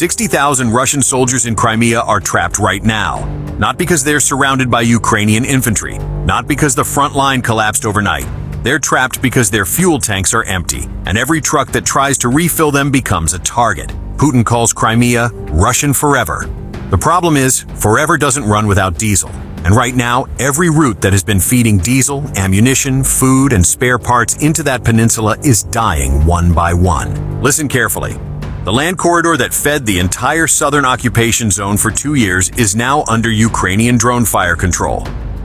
60,000 Russian soldiers in Crimea are trapped right now. Not because they're surrounded by Ukrainian infantry, not because the front line collapsed overnight. They're trapped because their fuel tanks are empty, and every truck that tries to refill them becomes a target. Putin calls Crimea Russian forever. The problem is, forever doesn't run without diesel. And right now, every route that has been feeding diesel, ammunition, food, and spare parts into that peninsula is dying one by one. Listen carefully. The land corridor that fed the entire southern occupation zone for 2 years is now under Ukrainian drone fire control.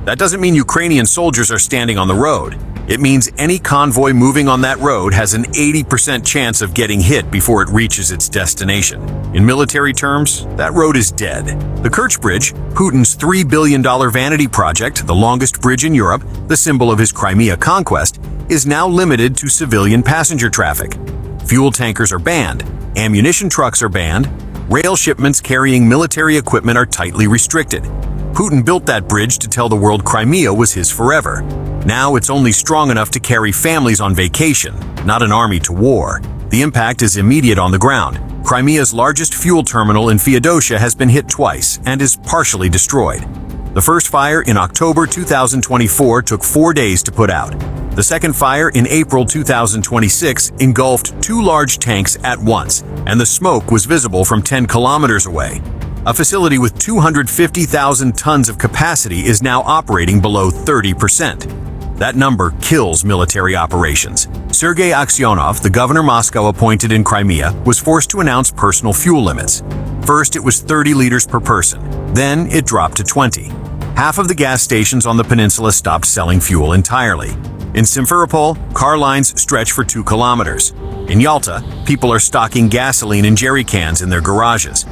That doesn't mean Ukrainian soldiers are standing on the road. It means any convoy moving on that road has an 80% chance of getting hit before it reaches its destination. In military terms, that road is dead. The Kerch Bridge, Putin's $3 billion vanity project, the longest bridge in Europe, the symbol of his Crimea conquest, is now limited to civilian passenger traffic. Fuel tankers are banned, ammunition trucks are banned, rail shipments carrying military equipment are tightly restricted. Putin built that bridge to tell the world Crimea was his forever. Now it's only strong enough to carry families on vacation, not an army to war. The impact is immediate on the ground. Crimea's largest fuel terminal in Feodosia has been hit twice and is partially destroyed. The first fire in October 2024 took 4 days to put out. The second fire in April 2026 engulfed 2 large tanks at once, and the smoke was visible from 10 kilometers away. A facility with 250,000 tons of capacity is now operating below 30%. That number kills military operations. Sergei Aksyonov, the governor Moscow appointed in Crimea, was forced to announce personal fuel limits. First, it was 30 liters per person. Then it dropped to 20. Half of the gas stations on the peninsula stopped selling fuel entirely. In Simferopol, car lines stretch for 2 kilometers. In Yalta, people are stocking gasoline in jerry cans in their garages.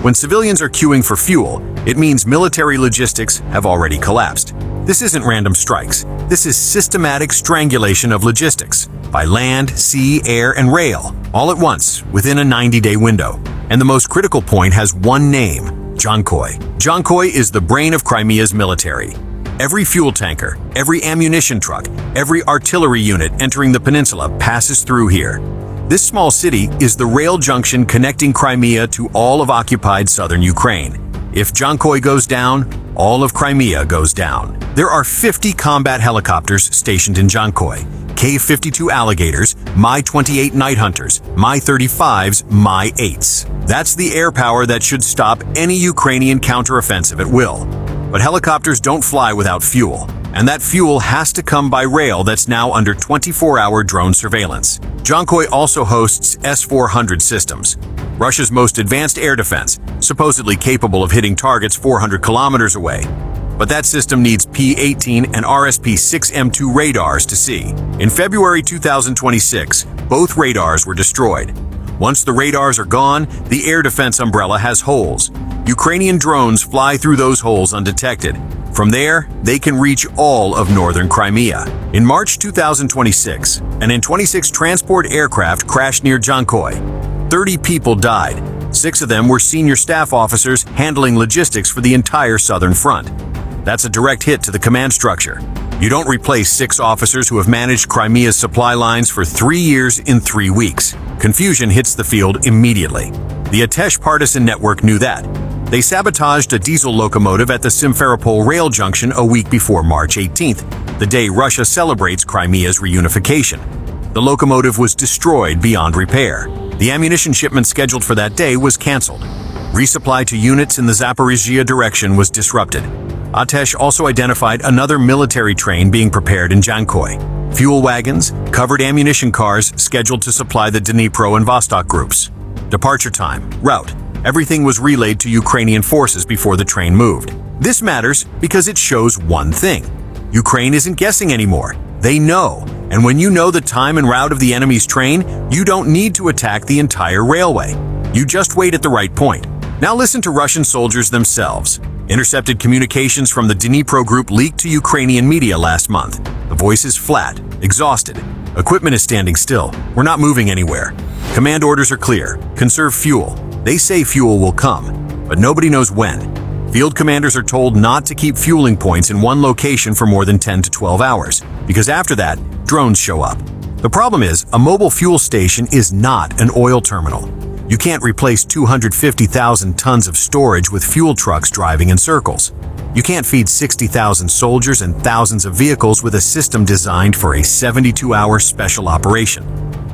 When civilians are queuing for fuel, it means military logistics have already collapsed. This isn't random strikes. This is systematic strangulation of logistics by land, sea, air, and rail, all at once, within a 90-day window. And the most critical point has one name: Dzhankoy. Dzhankoy is the brain of Crimea's military. Every fuel tanker, every ammunition truck, every artillery unit entering the peninsula passes through here. This small city is the rail junction connecting Crimea to all of occupied southern Ukraine. If Dzhankoy goes down, all of Crimea goes down. There are 50 combat helicopters stationed in Dzhankoy, K-52 Alligators, Mi-28 Night Hunters, Mi-35s, Mi-8s. That's the air power that should stop any Ukrainian counteroffensive at will. But helicopters don't fly without fuel, and that fuel has to come by rail that's now under 24-hour drone surveillance. Dzhankoy also hosts S-400 systems, Russia's most advanced air defense, supposedly capable of hitting targets 400 kilometers away. But that system needs P-18 and RSP-6M2 radars to see. In February 2026, both radars were destroyed. Once the radars are gone, the air defense umbrella has holes. Ukrainian drones fly through those holes undetected. From there, they can reach all of northern Crimea. In March 2026, an An-26 transport aircraft crashed near Dzhankoy. 30 people died. 6 of them were senior staff officers handling logistics for the entire southern front. That's a direct hit to the command structure. You don't replace 6 officers who have managed Crimea's supply lines for 3 years in 3 weeks. Confusion hits the field immediately. The Atesh partisan network knew that. They sabotaged a diesel locomotive at the Simferopol rail junction a week before March 18th, the day Russia celebrates Crimea's reunification. The locomotive was destroyed beyond repair. The ammunition shipment scheduled for that day was canceled. Resupply to units in the Zaporizhia direction was disrupted. Atesh also identified another military train being prepared in Dzhankoy. Fuel wagons, covered ammunition cars scheduled to supply the Dnipro and Vostok groups. Departure time, route, everything was relayed to Ukrainian forces before the train moved. This matters because it shows one thing. Ukraine isn't guessing anymore. They know. And when you know the time and route of the enemy's train, you don't need to attack the entire railway. You just wait at the right point. Now listen to Russian soldiers themselves. Intercepted communications from the Dnipro group leaked to Ukrainian media last month. The voice is flat, exhausted. Equipment is standing still. We're not moving anywhere. Command orders are clear. Conserve fuel. They say fuel will come, but nobody knows when. Field commanders are told not to keep fueling points in one location for more than 10 to 12 hours, because after that, drones show up. The problem is, a mobile fuel station is not an oil terminal. You can't replace 250,000 tons of storage with fuel trucks driving in circles. You can't feed 60,000 soldiers and thousands of vehicles with a system designed for a 72-hour special operation.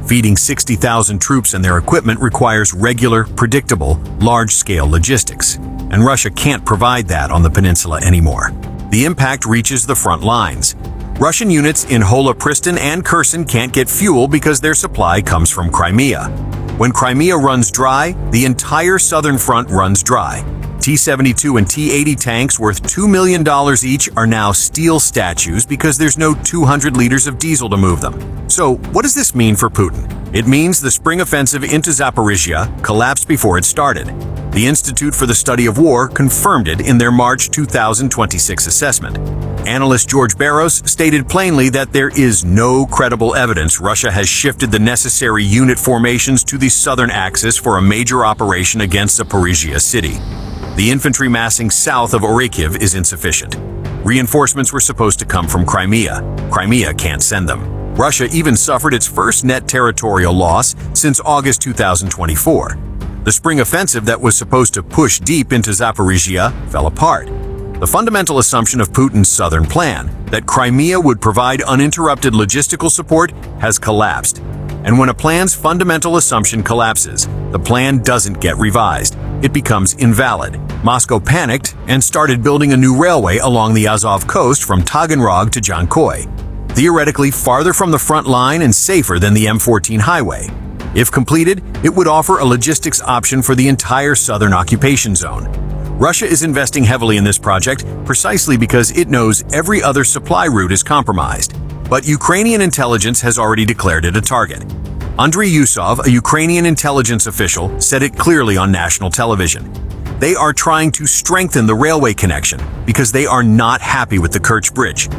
Feeding 60,000 troops and their equipment requires regular, predictable, large-scale logistics. And Russia can't provide that on the peninsula anymore. The impact reaches the front lines. Russian units in Holopristan and Kherson can't get fuel because their supply comes from Crimea. When Crimea runs dry, the entire southern front runs dry. T-72 and T-80 tanks worth $2 million each are now steel statues because there's no 200 liters of diesel to move them. So, what does this mean for Putin? It means the spring offensive into Zaporizhia collapsed before it started. The Institute for the Study of War confirmed it in their March 2026 assessment. Analyst George Barros stated plainly that there is no credible evidence Russia has shifted the necessary unit formations to the southern axis for a major operation against Zaporizhia city. The infantry massing south of Orikhiv is insufficient. Reinforcements were supposed to come from Crimea. Crimea can't send them. Russia even suffered its first net territorial loss since August 2024. The spring offensive that was supposed to push deep into Zaporizhia fell apart. The fundamental assumption of Putin's southern plan, that Crimea would provide uninterrupted logistical support, has collapsed. And when a plan's fundamental assumption collapses, the plan doesn't get revised. It becomes invalid. Moscow panicked and started building a new railway along the Azov coast from Taganrog to Dzhankoy, theoretically farther from the front line and safer than the M14 highway. If completed, it would offer a logistics option for the entire southern occupation zone. Russia is investing heavily in this project precisely because it knows every other supply route is compromised. But Ukrainian intelligence has already declared it a target. Andriy Yusov, a Ukrainian intelligence official, said it clearly on national television. They are trying to strengthen the railway connection because they are not happy with the Kerch Bridge.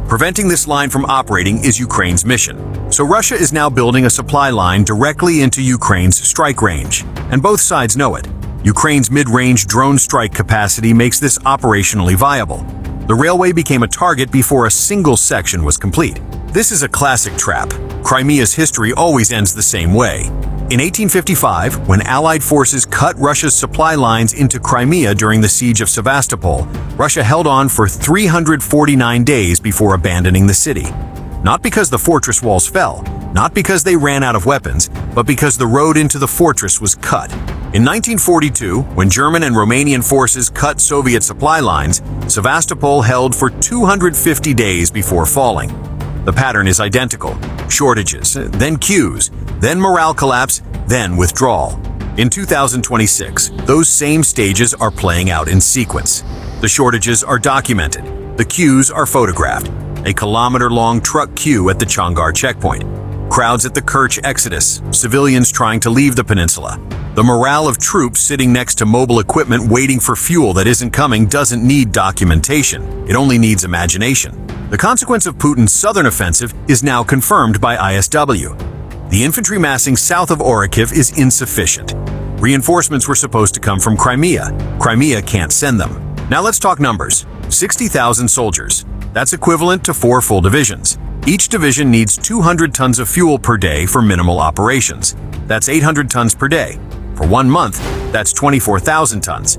Preventing this line from operating is Ukraine's mission. So Russia is now building a supply line directly into Ukraine's strike range. And both sides know it. Ukraine's mid-range drone strike capacity makes this operationally viable. The railway became a target before a single section was complete. This is a classic trap. Crimea's history always ends the same way. In 1855, when Allied forces cut Russia's supply lines into Crimea during the siege of Sevastopol, Russia held on for 349 days before abandoning the city. Not because the fortress walls fell, not because they ran out of weapons, but because the road into the fortress was cut. In 1942, when German and Romanian forces cut Soviet supply lines, Sevastopol held for 250 days before falling. The pattern is identical. Shortages, then queues, then morale collapse, then withdrawal. In 2026, those same stages are playing out in sequence. The shortages are documented. The queues are photographed. A kilometer-long truck queue at the Chongar checkpoint. Crowds at the Kerch exodus, civilians trying to leave the peninsula. The morale of troops sitting next to mobile equipment waiting for fuel that isn't coming doesn't need documentation. It only needs imagination. The consequence of Putin's southern offensive is now confirmed by ISW. The infantry massing south of Orikhiv is insufficient. Reinforcements were supposed to come from Crimea. Crimea can't send them. Now let's talk numbers. 60,000 soldiers. That's equivalent to 4 full divisions. Each division needs 200 tons of fuel per day for minimal operations. That's 800 tons per day. For 1 month, that's 24,000 tons.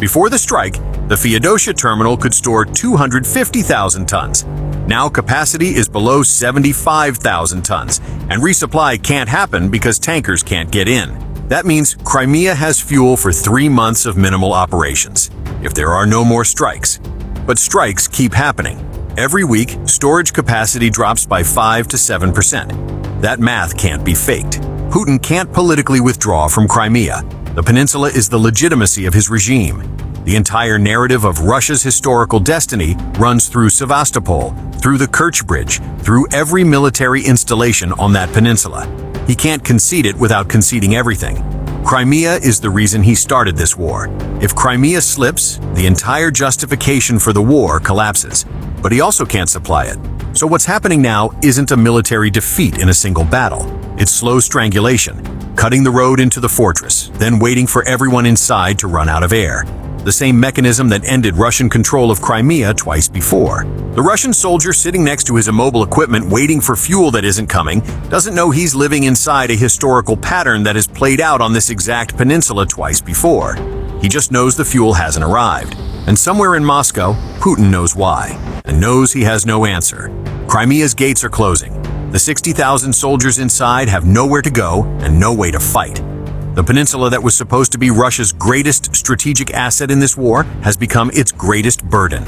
Before the strike, the Feodosia terminal could store 250,000 tons. Now capacity is below 75,000 tons, and resupply can't happen because tankers can't get in. That means Crimea has fuel for 3 months of minimal operations, if there are no more strikes. But strikes keep happening. Every week, storage capacity drops by 5 to 7%. That math can't be faked. Putin can't politically withdraw from Crimea. The peninsula is the legitimacy of his regime. The entire narrative of Russia's historical destiny runs through Sevastopol, through the Kerch Bridge, through every military installation on that peninsula. He can't concede it without conceding everything. Crimea is the reason he started this war. If Crimea slips, the entire justification for the war collapses. But he also can't supply it. So what's happening now isn't a military defeat in a single battle. It's slow strangulation, cutting the road into the fortress, then waiting for everyone inside to run out of air. the same mechanism that ended Russian control of Crimea twice before. The Russian soldier sitting next to his immobile equipment waiting for fuel that isn't coming doesn't know he's living inside a historical pattern that has played out on this exact peninsula twice before. He just knows the fuel hasn't arrived. And somewhere in Moscow, Putin knows why, and knows he has no answer. Crimea's gates are closing. The 60,000 soldiers inside have nowhere to go and no way to fight. The peninsula that was supposed to be Russia's greatest strategic asset in this war has become its greatest burden.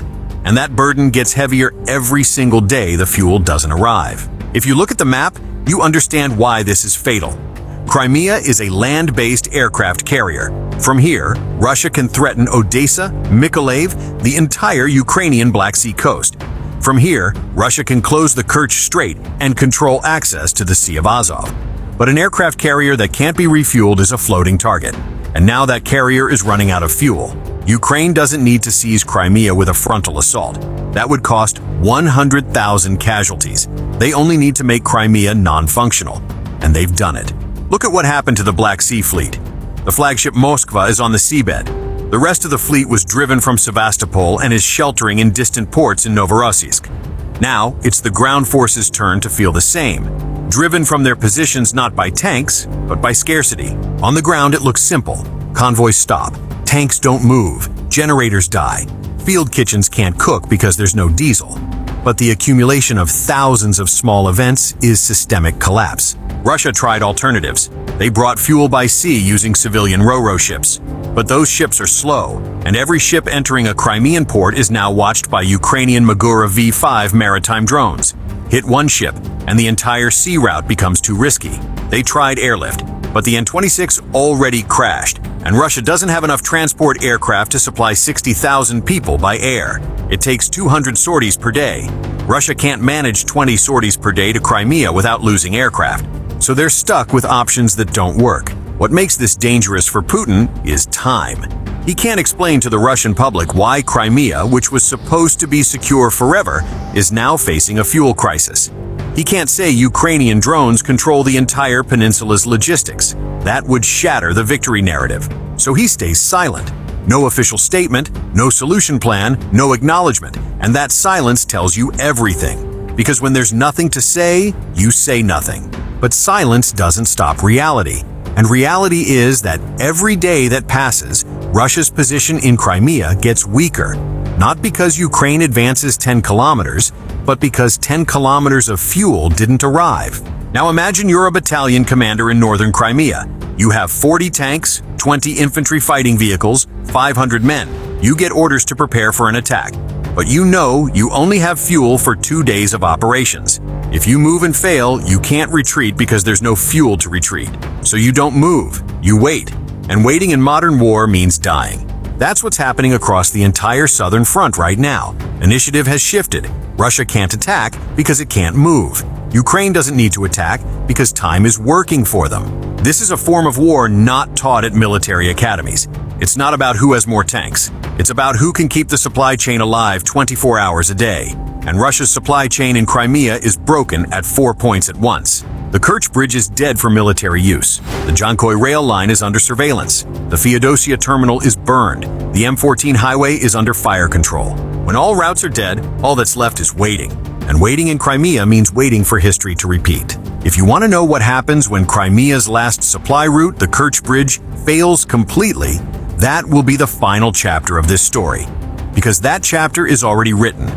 And that burden gets heavier every single day the fuel doesn't arrive. If you look at the map, you understand why this is fatal. Crimea is a land-based aircraft carrier. From here, Russia can threaten Odessa, Mykolaiv, the entire Ukrainian Black Sea coast. From here, Russia can close the Kerch Strait and control access to the Sea of Azov. But an aircraft carrier that can't be refueled is a floating target. And now that carrier is running out of fuel. Ukraine doesn't need to seize Crimea with a frontal assault. That would cost 100,000 casualties. They only need to make Crimea non-functional. And they've done it. Look at what happened to the Black Sea Fleet. The flagship Moskva is on the seabed. The rest of the fleet was driven from Sevastopol and is sheltering in distant ports in Novorossiysk. Now, it's the ground forces' turn to feel the same. Driven from their positions not by tanks, but by scarcity. On the ground, it looks simple. Convoys stop. Tanks don't move. Generators die. Field kitchens can't cook because there's no diesel. But the accumulation of thousands of small events is systemic collapse. Russia tried alternatives. They brought fuel by sea using civilian ro-ro ships. But those ships are slow, and every ship entering a Crimean port is now watched by Ukrainian Magura V-5 maritime drones. Hit one ship, and the entire sea route becomes too risky. They tried airlift, but the N-26 already crashed, and Russia doesn't have enough transport aircraft to supply 60,000 people by air. It takes 200 sorties per day. Russia can't manage 20 sorties per day to Crimea without losing aircraft. So they're stuck with options that don't work. What makes this dangerous for Putin is time. He can't explain to the Russian public why Crimea, which was supposed to be secure forever, is now facing a fuel crisis. He can't say Ukrainian drones control the entire peninsula's logistics. That would shatter the victory narrative. So he stays silent. No official statement, no solution plan, no acknowledgement. And that silence tells you everything. Because when there's nothing to say, you say nothing. But silence doesn't stop reality. And reality is that every day that passes, Russia's position in Crimea gets weaker. Not because Ukraine advances 10 kilometers, but because 10 kilometers of fuel didn't arrive. Now imagine you're a battalion commander in northern Crimea. You have 40 tanks, 20 infantry fighting vehicles, 500 men. You get orders to prepare for an attack. But you know you only have fuel for 2 days of operations. If you move and fail, you can't retreat because there's no fuel to retreat. So you don't move, you wait. And waiting in modern war means dying. That's what's happening across the entire southern front right now. Initiative has shifted. Russia can't attack because it can't move. Ukraine doesn't need to attack because time is working for them. This is a form of war not taught at military academies. It's not about who has more tanks. It's about who can keep the supply chain alive 24 hours a day. And Russia's supply chain in Crimea is broken at 4 points at once. The Kerch Bridge is dead for military use. The Dzhankoy rail line is under surveillance. The Feodosia terminal is burned. The M14 highway is under fire control. When all routes are dead, all that's left is waiting. And waiting in Crimea means waiting for history to repeat. If you want to know what happens when Crimea's last supply route, the Kerch Bridge, fails completely, that will be the final chapter of this story. Because that chapter is already written,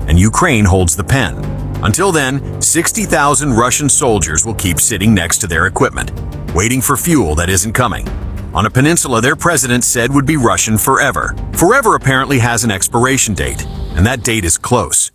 and Ukraine holds the pen. Until then, 60,000 Russian soldiers will keep sitting next to their equipment, waiting for fuel that isn't coming. On a peninsula their president said would be Russian forever. Forever apparently has an expiration date, and that date is close.